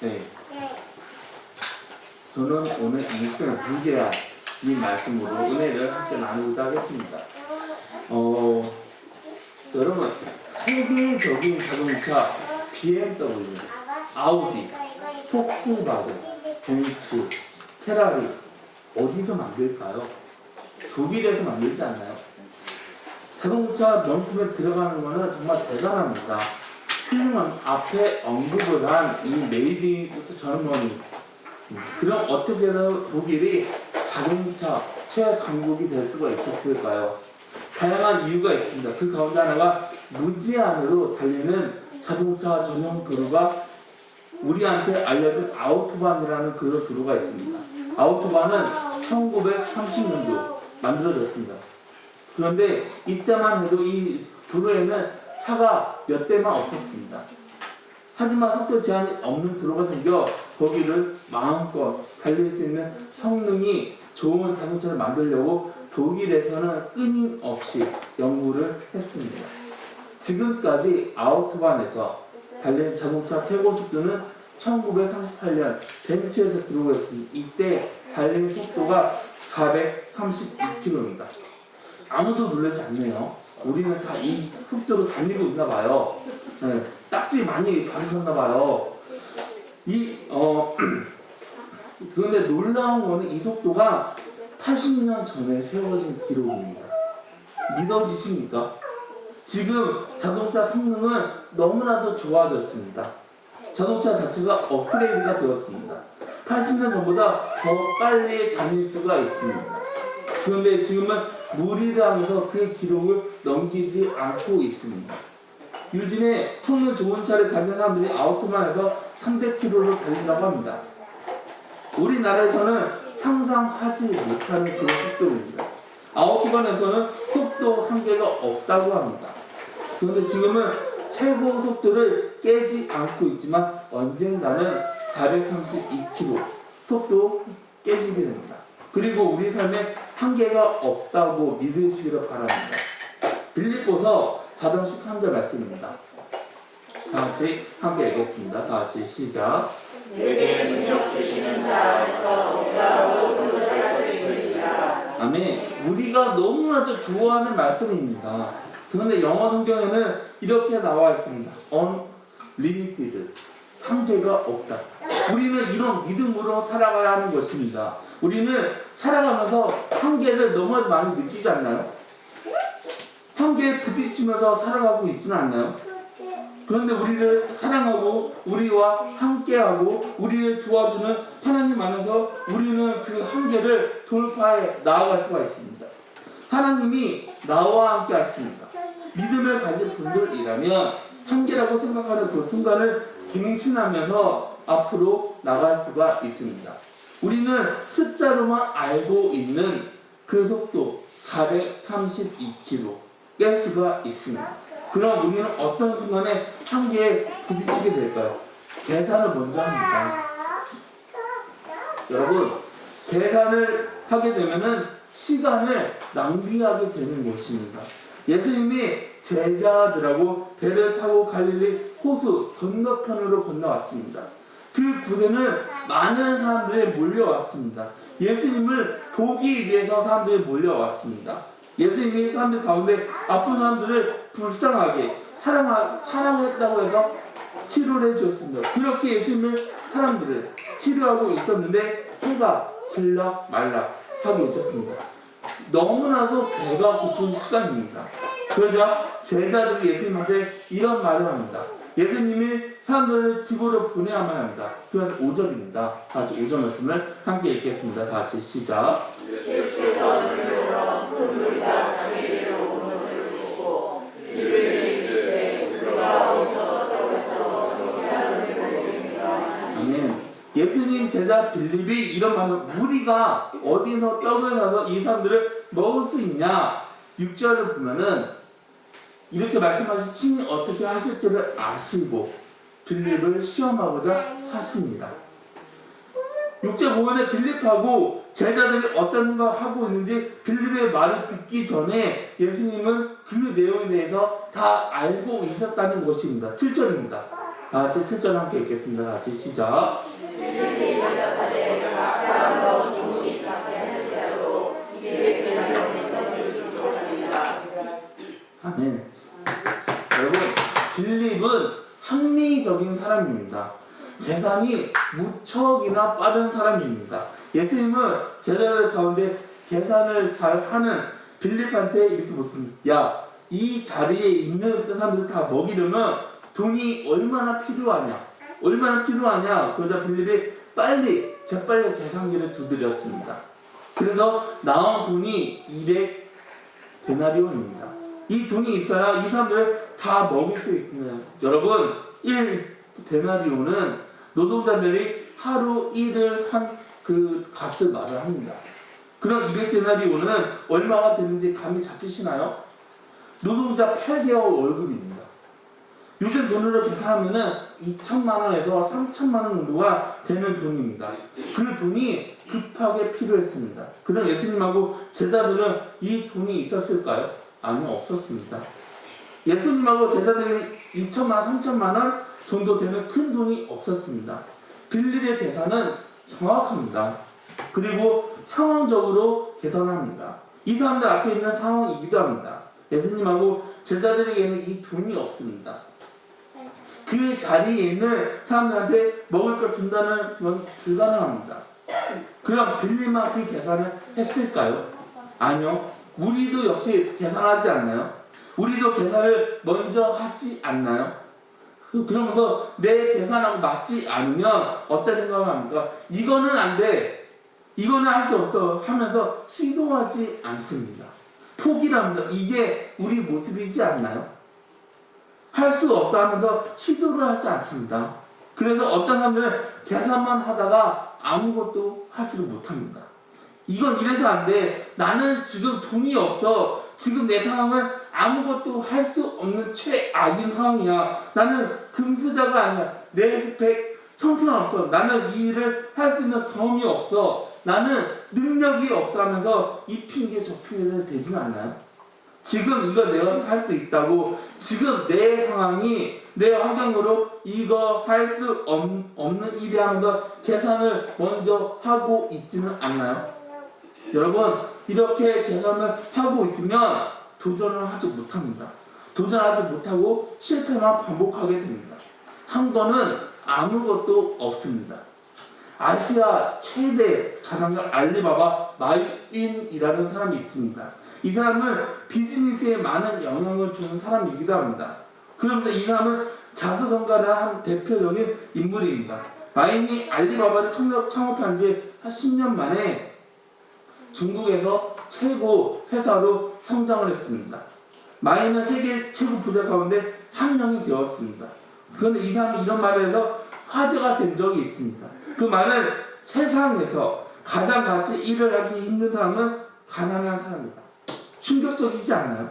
네. 저는 오늘 이 시간에 무제한 이 말씀으로 은혜를 함께 나누고자 하겠습니다. 여러분, 세계적인 자동차 BMW, 아우디, 폭스바겐, 벤츠, 페라리 어디서 만들까요? 독일에서 만들지 않나요? 자동차 명품에 들어가는 것은 정말 대단합니다. 훌륭한 앞에 언급을 한 이 메이드 젊은이, 그럼 어떻게 해서 독일이 자동차 최강국이 될 수가 있었을까요? 다양한 이유가 있습니다. 그 가운데 하나가 무제한으로 달리는 자동차 전용 도로가 우리한테 알려진 아우토반이라는 그런 도로가 있습니다. 아우토반은 1930년도 만들어졌습니다. 그런데 이때만 해도 이 도로에는 차가 몇 대만 없었습니다. 하지만 속도 제한이 없는 도로가 생겨 거기를 마음껏 달릴 수 있는 성능이 좋은 자동차를 만들려고 독일에서는 끊임없이 연구를 했습니다. 지금까지 아우토반에서 달리는 자동차 최고 속도는 1938년 벤츠에서 들어오고 있습니다. 이때 달리는 속도가 432km입니다. 아무도 놀라지 않네요. 우리는 다 이 속도로 달리고 있나 봐요. 네, 딱지 많이 받으셨나 봐요. 그런데 놀라운 거는 이 속도가 80년 전에 세워진 기록입니다. 믿어지십니까? 지금 자동차 성능은 너무나도 좋아졌습니다. 자동차 자체가 업그레이드가 되었습니다. 80년 전보다 더 빨리 다닐 수가 있습니다. 그런데 지금은 무리를 그 기록을 넘기지 않고 있습니다. 요즘에 성능 좋은 차를 가진 사람들이 아우토반에서 300km로 달린다고 합니다. 우리나라에서는 상상하지 못하는 그런 속도입니다. 아우토반에서는 속도 한계가 없다고 합니다. 그런데 지금은 최고 속도를 깨지 않고 있지만 언젠가는 432km 속도 깨지게 됩니다. 그리고 우리 삶에 한계가 없다고 믿으시기를 바랍니다. 빌립보서 4장 13절 말씀입니다. 다 같이 함께 읽겠습니다. 다 같이 시작. 내게 능력 주시는 자 안에서 우리가 모든 것을 할 수 있으리라. 아멘. 우리가 너무나도 좋아하는 말씀입니다. 그런데 영어 성경에는 이렇게 나와 있습니다. unlimited. 한계가 없다. 우리는 이런 믿음으로 살아가야 하는 것입니다. 우리는 살아가면서 한계를 너무 많이 느끼지 않나요? 한계에 부딪히면서 살아가고 있지는 않나요? 그런데 우리를 사랑하고 우리와 함께하고 우리를 도와주는 하나님 안에서 우리는 그 한계를 돌파해 나아갈 수가 있습니다. 하나님이 나와 함께 하십니다. 믿음을 가진 분들이라면 한계라고 생각하는 그 순간을 갱신하면서 앞으로 나갈 수가 있습니다. 우리는 숫자로만 알고 있는 그 속도 432km 깰 수가 있습니다. 그럼 우리는 어떤 순간에 한계에 부딪히게 될까요? 계산을 먼저 합니다. 여러분, 계산을 하게 되면은 시간을 낭비하게 되는 것입니다. 예수님이 제자들하고 배를 타고 갈릴리 호수 건너편으로 건너왔습니다. 그 곳에는 많은 사람들이 몰려왔습니다. 예수님을 보기 위해서 사람들이 몰려왔습니다. 예수님이 사람들 가운데 아픈 사람들을 불쌍하게 사랑했다고 해서 치료를 해주었습니다. 그렇게 예수님을 사람들을 치료하고 있었는데 해가 질락 말락 하고 있었습니다. 너무나도 배가 고픈 시간입니다. 그러자 제자들이 예수님한테 이런 말을 합니다. 예수님이 사람들을 집으로 보내야만 합니다. 그래서 5절입니다. 다 같이 5절 말씀을 함께 읽겠습니다. 다 같이 시작. 예수께서 눈을 들어 그들과 자기에게로 오는 것을 보고 이를 이르시되 우리가 어디서 떠나서 이 사람을 보내리까. 아멘. 예수님 제자 빌립이 이런 말을 우리가 어디서 떡을 사서 이 사람들을 먹을 수 있냐? 6절을 보면은 이렇게 말씀하신 친히 어떻게 하실지를 아시고 빌립을 시험하고자 하십니다. 6절 보면은 빌립하고 제자들이 어떤 생각을 하고 있는지 빌립의 말을 듣기 전에 예수님은 그 내용에 대해서 다 알고 있었다는 것입니다. 7절입니다. 다 같이 7절 함께 읽겠습니다. 다 같이 시작. 아멘. 여러분, 빌립은 합리적인 사람입니다. 계산이 무척이나 빠른 사람입니다. 예수님은 제자들 가운데 계산을 잘 하는 빌립한테 이렇게 묻습니다. 야, 이 자리에 있는 사람들 다 먹이려면 돈이 얼마나 필요하냐? 얼마나 필요하냐? 그러자 빌립이 재빨리 계산기를 두드렸습니다. 그래서 나온 돈이 200데나리온입니다. 이 돈이 있어야 이 사람들을 다 먹일 수 있습니다. 여러분, 1데나리온은 노동자들이 하루 일을 한 그 값을 말을 합니다. 그럼 200데나리온은 얼마가 되는지 감이 잡히시나요? 노동자 8개월 월급입니다. 요즘 돈으로 계산하면은 2천만 원에서 3천만 원 정도가 되는 돈입니다. 그 돈이 급하게 필요했습니다. 그럼 예수님하고 제자들은 이 돈이 있었을까요? 아니요, 없었습니다. 예수님하고 제자들이 2천만 원, 3천만 원 정도 되는 큰 돈이 없었습니다. 빌립의 계산은 정확합니다. 그리고 상황적으로 계산합니다. 이 사람들 앞에 있는 상황이기도 합니다. 예수님하고 제자들에게는 이 돈이 없습니다. 그 자리에 있는 사람들한테 먹을 걸 준다는 건 불가능합니다. 그럼 빌립만 그 계산을 했을까요? 아니요. 우리도 역시 계산하지 않나요? 우리도 계산을 먼저 하지 않나요? 그러면서 내 계산하고 맞지 않으면 어떤 생각을 합니까? 이거는 안 돼. 이거는 할 수 없어. 하면서 시도하지 않습니다. 포기를 합니다. 이게 우리 모습이지 않나요? 할 수 없어 하면서 시도를 하지 않습니다. 그래서 어떤 사람들은 계산만 하다가 아무것도 하지도 못합니다. 이건 이래서 안 돼. 나는 지금 돈이 없어. 지금 내 상황은 아무것도 할 수 없는 최악인 상황이야. 나는 금수저가 아니야. 내 스펙 형편없어. 나는 이 일을 할 수 있는 경험이 없어. 나는 능력이 없어 하면서 이 핑계 저 핑계를 대진 않나요? 지금 이거 내가 할 수 있다고, 지금 내 상황이 내 환경으로 이거 할 수 없는 일이 하면서 계산을 먼저 하고 있지는 않나요? 여러분, 이렇게 계산을 하고 있으면 도전을 하지 못합니다. 도전하지 못하고 실패만 반복하게 됩니다. 한 거는 아무것도 없습니다. 아시아 최대 자산가 알리바바 마윈이라는 사람이 있습니다. 이 사람은 비즈니스에 많은 영향을 주는 사람이기도 합니다. 그러면서 이 사람은 자수성가를 한 대표적인 인물입니다. 마윈이 알리바바를 창업한 지 한 10년 만에 중국에서 최고 회사로 성장을 했습니다. 마윈은 세계 최고 부자 가운데 한 명이 되었습니다. 그런데 이 사람이 이런 말을 해서 화제가 된 적이 있습니다. 그 말은 세상에서 가장 같이 일을 하기 힘든 사람은 가난한 사람이다. 충격적이지 않나요?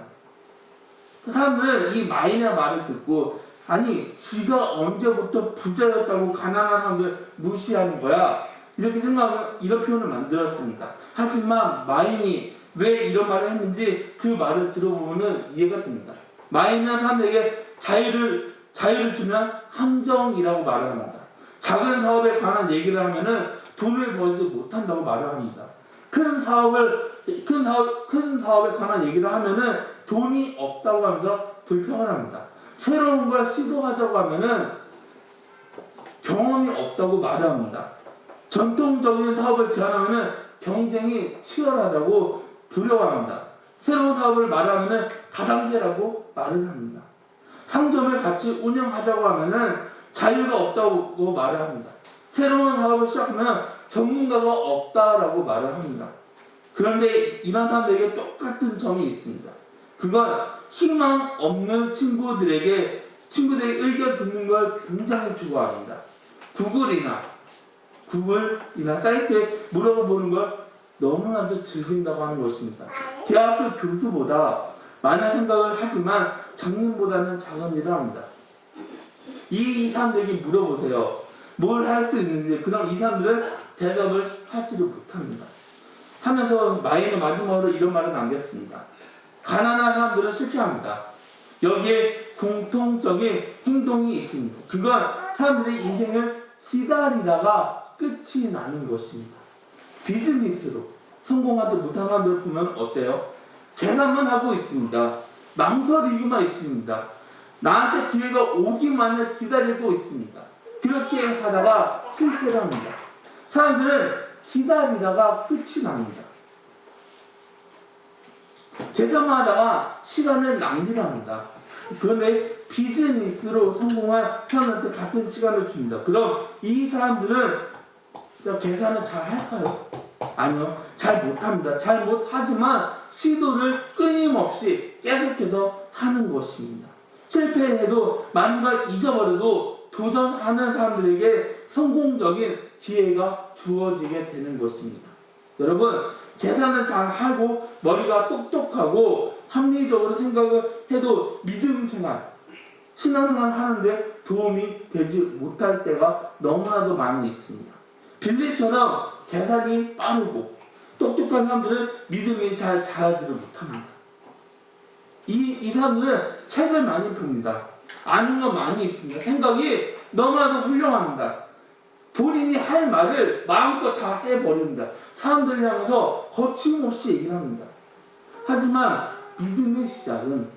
그 사람들은 이 마윈의 말을 듣고, 아니 지가 언제부터 부자였다고 가난한 사람들 무시하는 거야, 이렇게 생각하면 이런 표현을 만들었습니다. 하지만 마윈이 왜 이런 말을 했는지 그 말을 들어보면 이해가 됩니다. 마윈은 사람들에게 자유를 주면 함정이라고 말을 합니다. 작은 사업에 관한 얘기를 하면은 돈을 벌지 못한다고 말을 합니다. 큰 사업에 관한 얘기를 하면은 돈이 없다고 하면서 불평을 합니다. 새로운 걸 시도하자고 하면은 경험이 없다고 말을 합니다. 전통적인 사업을 제안하면은 경쟁이 치열하다고 두려워합니다. 새로운 사업을 말하면은 다단계라고 말을 합니다. 상점을 같이 운영하자고 하면은 자유가 없다고 말을 합니다. 새로운 사업을 시작하면 전문가가 없다라고 말을 합니다. 그런데 이런 사람들에게 똑같은 점이 있습니다. 그건 희망 없는 친구들의 의견 듣는 걸 굉장히 좋아합니다. 구글이나 사이트에 물어보는 걸 너무나도 즐긴다고 하는 것입니다. 대학교 교수보다 많은 생각을 하지만 장님보다는 작은 일을 합니다. 이 사람들에게 물어보세요. 뭘 할 수 있는지. 그럼 이 사람들은 대답을 하지도 못합니다. 하면서 마인은 마지막으로 이런 말을 남겼습니다. 가난한 사람들은 실패합니다. 여기에 공통적인 행동이 있습니다. 그건 사람들의 인생을 기다리다가 끝이 나는 것입니다. 비즈니스로 성공하지 못한 사람들을 보면 어때요? 계산만 하고 있습니다. 망설이기만 있습니다. 나한테 기회가 오기만을 기다리고 있습니다. 그렇게 하다가 실패를 합니다. 사람들은 기다리다가 끝이 납니다. 계산만 하다가 시간을 낭비합니다. 그런데 비즈니스로 성공한 사람한테 같은 시간을 줍니다. 그럼 이 사람들은 계산을 잘 할까요? 아니요. 잘 못합니다. 잘 못하지만 시도를 끊임없이 계속해서 하는 것입니다. 실패해도 많은 걸 잊어버려도 도전하는 사람들에게 성공적인 기회가 주어지게 되는 것입니다. 여러분, 계산을 잘 하고 머리가 똑똑하고 합리적으로 생각을 해도 믿음 생활, 신앙생활 하는데 도움이 되지 못할 때가 너무나도 많이 있습니다. 빌리처럼 계산이 빠르고 똑똑한 사람들은 믿음이 잘 자라지를 못합니다. 이 사람들은 책을 많이 봅니다. 아는 거 많이 있습니다. 생각이 너무나도 훌륭합니다. 본인이 할 말을 마음껏 다 해버립니다. 사람들을 향해서 거침없이 얘기를 합니다. 하지만 믿음의 시작은,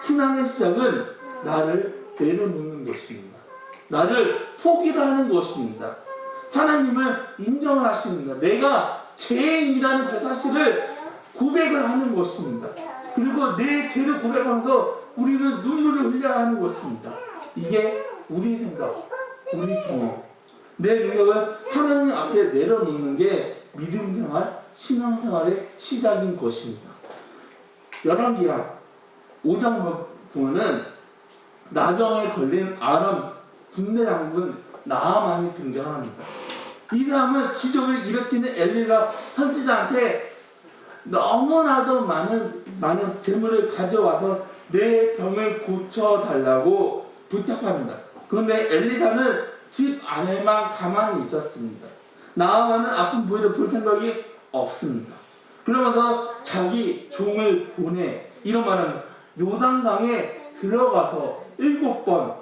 신앙의 시작은 나를 내려놓는 것입니다. 나를 포기를 하는 것입니다. 하나님을 인정을 하십니다. 내가 죄인이라는 그 사실을 고백을 하는 것입니다. 그리고 내 죄를 고백하면서 우리는 눈물을 흘려야 하는 것입니다. 이게 우리 생각, 우리 경험, 내 능력을 하나님 앞에 내려놓는 게 믿음 생활, 신앙 생활의 시작인 것입니다. 열왕기하 5장 보면은 나병에 걸린 아람 군대 장군 나아만이 등장합니다. 이 사람은 기적을 일으키는 엘리가 선지자한테 너무나도 많은 재물을 가져와서 내 병을 고쳐달라고 부탁합니다. 그런데 엘리사는 집 안에만 가만히 있었습니다. 나아만은 아픈 부위를 볼 생각이 없습니다. 그러면서 자기 종을 보내 이런 말은 요단강에 들어가서 7번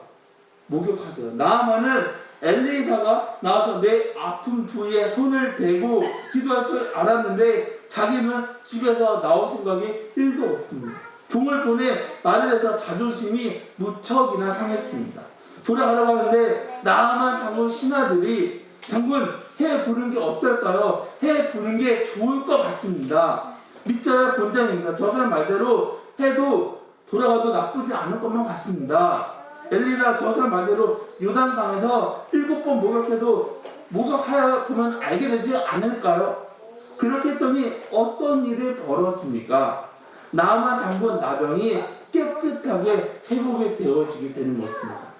목욕하세요. 나아만은 엘리사가 나와서 내 아픈 부위에 손을 대고 기도할 줄 알았는데 자기는 집에서 나올 생각이 1도 없습니다. 종을 보내 말을 해서 자존심이 무척이나 상했습니다. 돌아가려고 하는데 나아만 장군 신하들이 장군 해 보는 게 어떨까요? 해 보는 게 좋을 것 같습니다. 믿져야 본장입니다. 저 사람 말대로 해도 돌아가도 나쁘지 않을 것만 같습니다. 엘리사 저 사람 말대로 요단강에서 7번 목욕해도 목욕하여 보면 알게 되지 않을까요? 그렇게 했더니 어떤 일이 벌어집니까? 나아만 장군 나병이 깨끗하게 회복이 되어지게 되는 것입니다.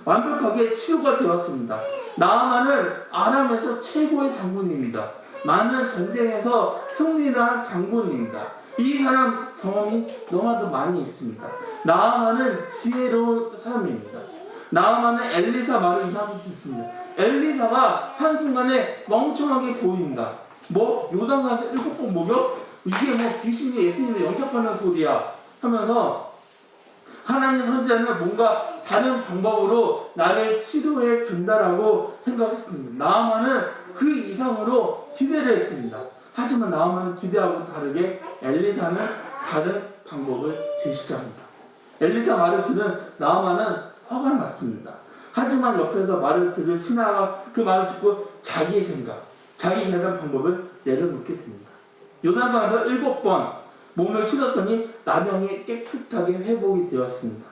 완벽하게 치유가 되었습니다. 나아만은 아람에서 최고의 장군입니다. 많은 전쟁에서 승리를 한 장군입니다. 이 사람 경험이 너무나도 많이 있습니다. 나아만은 지혜로운 사람입니다. 나아만은 엘리사 말을 이상하게 듣습니다. 엘리사가 한순간에 멍청하게 보입니다. 뭐? 요단강에서 7번 목욕? 이게 뭐 귀신이 예수님을 영접하는 소리야 하면서 하나님 선지자는 뭔가 다른 방법으로 나를 치료해 준다라고 생각했습니다. 나아만은 그 이상으로 기대를 했습니다. 하지만 나아만은 기대하고 다르게 엘리사는 다른 방법을 제시합니다. 엘리사 말을 들은 나아만은 화가 났습니다. 하지만 옆에서 말을 들은 신하가 그 말을 듣고 자기의 생각, 자기 계산 방법을 내려놓게 됩니다. 요단강에서 7번 몸을 씻었더니 나병이 깨끗하게 회복이 되었습니다.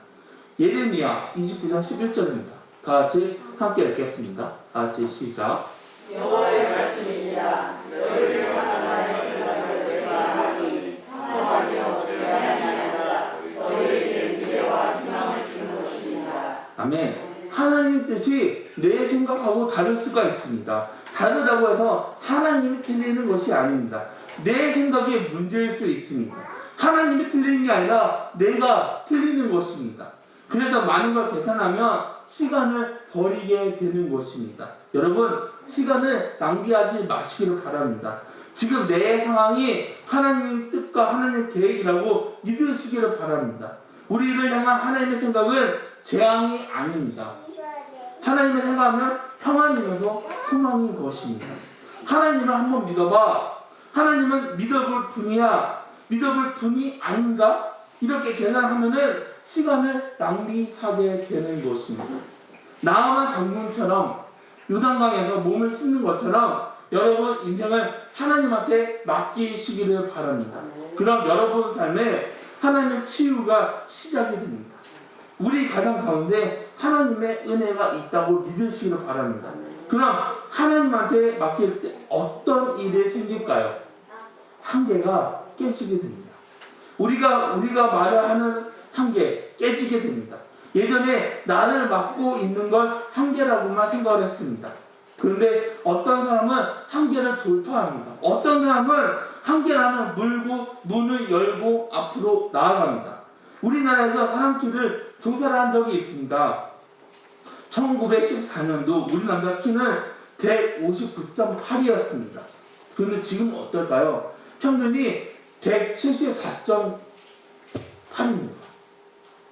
예레미야 29장 11절입니다. 다 같이 함께 읽겠습니다. 다 같이 시작. 여호와의 말씀이시라. 너희를 하나님의 생각을 내가 하니 하나님이 어떻게 하느냐라. 너희에게 미래와 희망을 주는 것입니다. 아멘. 하나님 뜻이 내 생각하고 다를 수가 있습니다. 다르다고 해서 하나님이 틀리는 것이 아닙니다. 내 생각이 문제일 수 있습니다. 하나님이 틀리는 게 아니라 내가 틀리는 것입니다. 그래서 많은 걸 계산하면 시간을 버리게 되는 것입니다. 여러분, 시간을 낭비하지 마시기를 바랍니다. 지금 내 상황이 하나님의 뜻과 하나님의 계획이라고 믿으시기를 바랍니다. 우리를 향한 하나님의 생각은 재앙이 아닙니다. 하나님의 생각하면 평안이면서 소망인 것입니다. 하나님을 한번 믿어봐. 하나님은 믿어볼 분이야, 믿어볼 분이 아닌가? 이렇게 계산하면은 시간을 낭비하게 되는 것입니다. 나아만 장군처럼 요단강에서 몸을 씻는 것처럼 여러분 인생을 하나님한테 맡기시기를 바랍니다. 그럼 여러분 삶에 하나님의 치유가 시작이 됩니다. 우리 가정 가운데 하나님의 은혜가 있다고 믿으시기를 바랍니다. 그럼 하나님한테 맡길 때 어떤 일이 생길까요? 한계가 깨지게 됩니다. 우리가 말하는 한계 깨지게 됩니다. 예전에 나를 맡고 있는 걸 한계라고만 생각을 했습니다. 그런데 어떤 사람은 한계를 돌파합니다. 어떤 사람은 한계라는 문을 열고 앞으로 나아갑니다. 우리나라에서 사람키를 조사를 한 적이 있습니다. 1914년도 우리나라 키는 159.8이었습니다. 그런데 지금 어떨까요? 평균이 174.8입니다.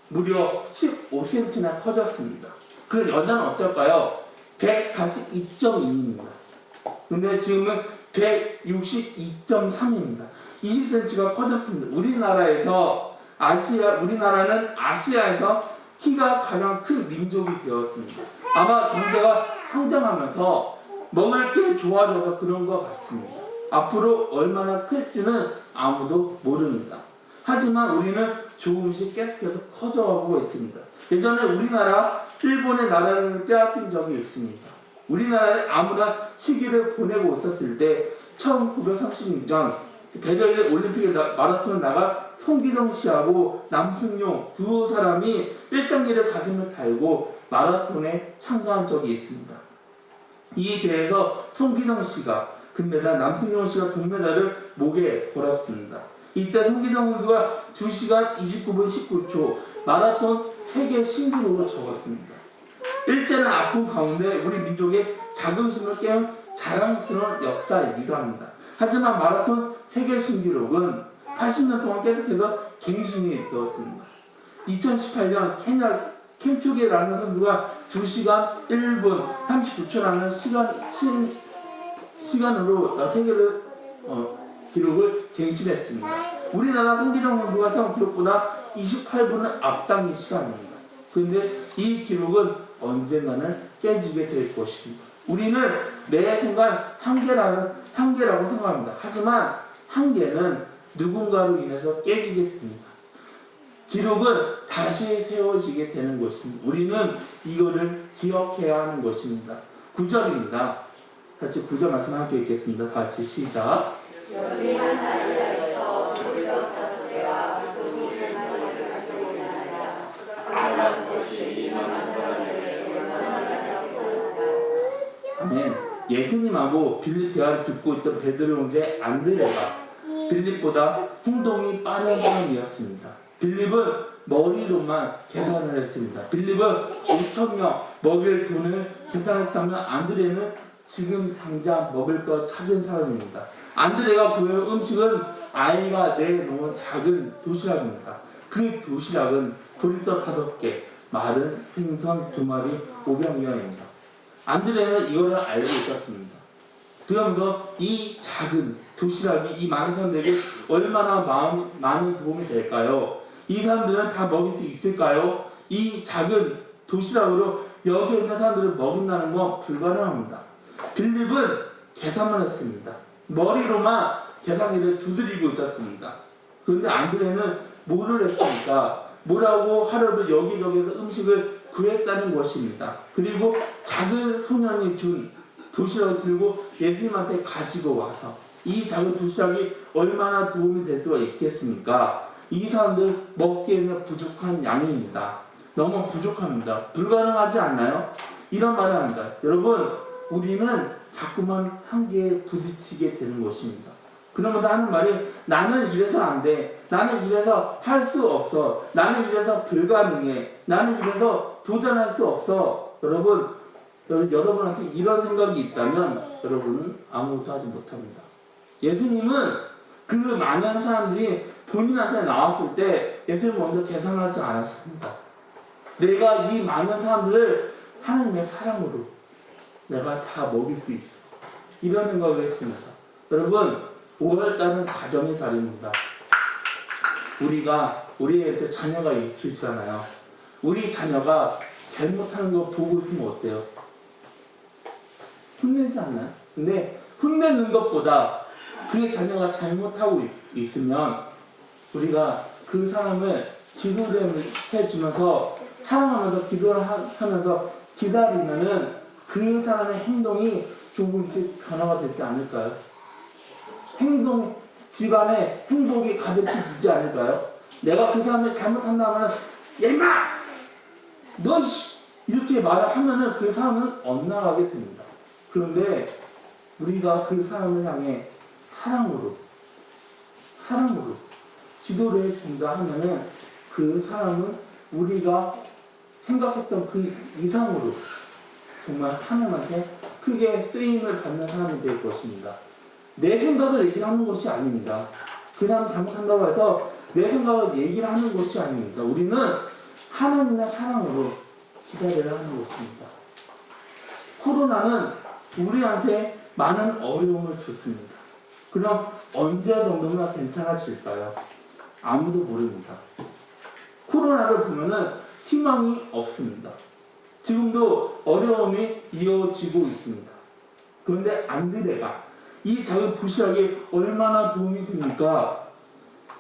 무려 15cm나 커졌습니다. 그럼 여자는 어떨까요? 142.2입니다. 근데 지금은 162.3입니다. 20cm가 커졌습니다. 우리나라는 아시아에서 키가 가장 큰 민족이 되었습니다. 아마 경제가 성장하면서 먹을 게 좋아져서 그런 것 같습니다. 앞으로 얼마나 클지는 아무도 모릅니다. 하지만 우리는 조금씩 계속해서 커져가고 있습니다. 예전에 우리나라, 일본의 나라를 빼앗긴 적이 있습니다. 우리나라에 아무나 시기를 보내고 있었을 때 1936년 베를린 올림픽에 마라톤 나가 송기정 씨하고 남승용 두 사람이 1장기를 가슴에 달고 마라톤에 참가한 적이 있습니다. 이 대회에서 송기정 씨가 금메달, 남승용 씨가 동메달을 목에 걸었습니다. 이때 송기정 선수가 2시간 29분 19초 마라톤 세계 신기록을 적었습니다. 일제는 아픈 가운데 우리 민족의 자긍심을 깨운 자랑스러운 역사이기도 합니다. 하지만 마라톤 세계 신기록은 80년 동안 계속해서 갱신이 되었습니다. 2018년 케냐 켐추게라는 선수가 2시간 1분 39초라는 시간으로 세계를 기록을 갱신했습니다. 우리나라 송기정 선수가 세운 기록보다 28분을 앞당긴 시간입니다. 그런데 이 기록은 언젠가는 깨지게 될 것입니다. 우리는 매 순간 한계라고 생각합니다. 하지만 한계는 누군가로 인해서 깨지게 됩니다. 기록은 다시 세워지게 되는 것입니다. 우리는 이거를 기억해야 하는 것입니다. 9절입니다. 같이 9절 말씀 함께 읽겠습니다. 다 같이 시작. 연민한 나라에서 우리가 다스려야 그 우리를 많이 가지고 있느냐 그러한 것이 이만한 사람에게 얼마나 약속한다. 아멘. 예수님하고 빌립 대화를 듣고 있던 베드로 형제 안드레가 빌립보다 행동이 빠른 사람이었습니다. 빌립은 머리로만 계산을 했습니다. 빌립은 5,000명 먹일 돈을 계산했다면 안드레는 지금 당장 먹을 것 찾은 사람입니다. 안드레가 구해온 음식은 아이가 내놓은 작은 도시락입니다. 그 도시락은 보리떡 5개, 마른 생선 2마리, 500명입니다. 안드레는 이거를 알고 있었습니다. 그러면서 이 작은 도시락이 이 많은 사람들에게 얼마나 많은 도움이 될까요? 이 사람들은 다 먹일 수 있을까요? 이 작은 도시락으로 여기 있는 사람들을 먹인다는 건 불가능합니다. 빌립은 계산만 했습니다. 머리로만 계산기를 두드리고 있었습니다. 그런데 안드레는 뭐를 했습니까? 뭐라고 하려도 여기저기서 음식을 구했다는 것입니다. 그리고 작은 소년이 준 도시락을 들고 예수님한테 가지고 와서 이 작은 도시락이 얼마나 도움이 될 수가 있겠습니까? 이 사람들 먹기에는 부족한 양입니다. 너무 부족합니다. 불가능하지 않나요? 이런 말을 합니다. 여러분, 우리는 자꾸만 한계에 부딪히게 되는 것입니다. 그러면서 하는 말이 나는 이래서 안 돼. 나는 이래서 할 수 없어. 나는 이래서 불가능해. 나는 이래서 도전할 수 없어. 여러분한테 이런 생각이 있다면 여러분은 아무것도 하지 못합니다. 예수님은 그 많은 사람들이 본인한테 나왔을 때 예수님 먼저 계산하지 않았습니다. 내가 이 많은 사람들을 하나님의 사랑으로 내가 다 먹일 수 있어. 이런 생각을 했습니다. 여러분, 5월달은 가정의 달입니다. 우리한테 자녀가 있으시잖아요. 우리 자녀가 잘못하는 거 보고 있으면 어때요? 혼내지 않나요? 근데 혼내는 것보다 그 자녀가 잘못하고 있으면 우리가 그 사람을 기도를 해주면서 사랑하면서 기도를 하면서 기다리면은 그 사람의 행동이 조금씩 변화가 되지 않을까요? 집안에 행복이 가득해지지 않을까요? 내가 그 사람을 잘못한다면 얘마! 너 이렇게 말을 하면은 그 사람은 엇나가게 됩니다. 그런데 우리가 그 사람을 향해 사랑으로 기도를 해준다 하면은 그 사람은 우리가 생각했던 그 이상으로 정말 하나님한테 크게 쓰임을 받는 사람이 될 것입니다. 내 생각을 얘기를 하는 것이 아닙니다. 그 사람 잘못한다고 해서 내 생각을 얘기를 하는 것이 아닙니다. 우리는 하나님의 사랑으로 기다려야 하는 것입니다. 코로나는 우리한테 많은 어려움을 줬습니다. 그럼 언제 정도면 괜찮아질까요? 아무도 모릅니다. 코로나를 보면은 희망이 없습니다. 지금도 어려움이 이어지고 있습니다. 그런데 안드레가 이 작은 도시락이 얼마나 도움이 됩니까?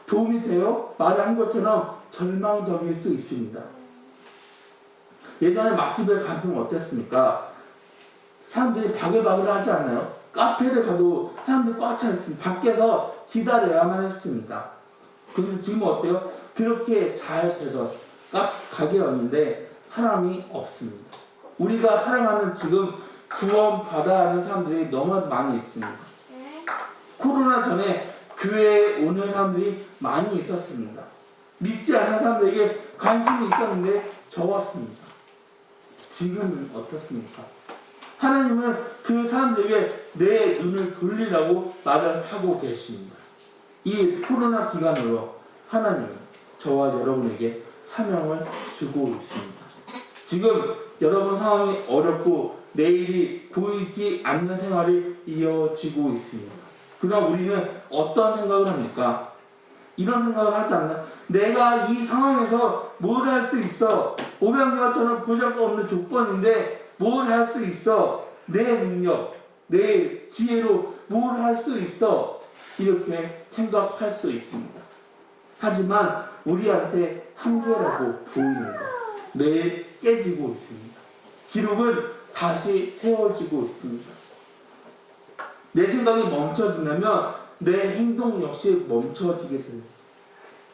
도움이 돼요? 말을 한 것처럼 절망적일 수 있습니다. 예전에 맛집에 갔으면 어땠습니까? 사람들이 바글바글 하지 않나요? 카페를 가도 사람들이 꽉 차 있습니다. 밖에서 기다려야만 했습니다. 그런데 지금 어때요? 그렇게 잘 되던 가게였는데 사람이 없습니다. 우리가 사랑하는 지금 구원받아야 하는 사람들이 너무 많이 있습니다. 코로나 전에 교회에 오는 사람들이 많이 있었습니다. 믿지 않는 사람들에게 관심이 있었는데 적었습니다. 지금은 어떻습니까? 하나님은 그 사람들에게 내 눈을 돌리라고 말을 하고 계십니다. 이 코로나 기간으로 하나님은 저와 여러분에게 사명을 주고 있습니다. 지금 여러분 상황이 어렵고 내일이 보이지 않는 생활이 이어지고 있습니다. 그럼 우리는 어떤 생각을 합니까? 이런 생각을 하지 않나요? 내가 이 상황에서 뭘 할 수 있어? 오병이어처럼 보잘것없는 조건인데 뭘 할 수 있어? 내 능력, 내 지혜로 뭘 할 수 있어? 이렇게 생각할 수 있습니다. 하지만 우리한테 한계라고 보입니다. 매일 깨지고 있습니다. 기록은 다시 세워지고 있습니다. 내 생각이 멈춰지면 내 행동 역시 멈춰지게 됩니다.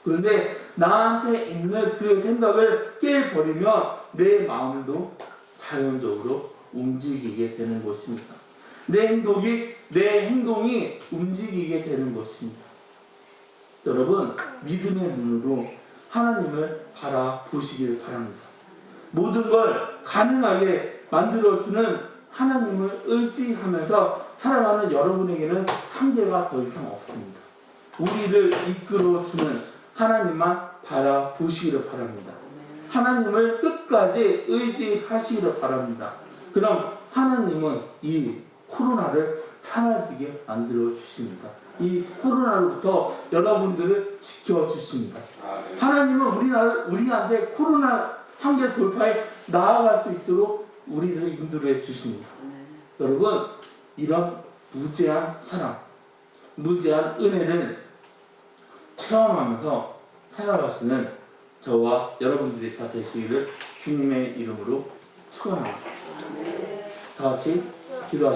그런데 나한테 있는 그 생각을 깨버리면 내 마음도 자연적으로 움직이게 되는 것입니다. 내 행동이 움직이게 되는 것입니다. 여러분, 믿음의 눈으로 하나님을 바라보시길 바랍니다. 모든 걸 가능하게 만들어주는 하나님을 의지하면서 살아가는 여러분에게는 한계가 더 이상 없습니다. 우리를 이끌어주는 하나님만 바라보시기를 바랍니다. 하나님을 끝까지 의지하시기를 바랍니다. 그럼 하나님은 이 코로나를 사라지게 만들어 주십니다. 이 코로나로부터 여러분들을 지켜주십니다. 하나님은 우리한테 코로나 한계 돌파에 나아갈 수 있도록 우리를 인도해 주십니다. 여러분, 이런 무제한 사랑, 무제한 은혜를 체험하면서 살아가시는 저와 여러분들이 다 되시기를 주님의 이름으로 축원합니다. 다 같이 기도하시겠습니다.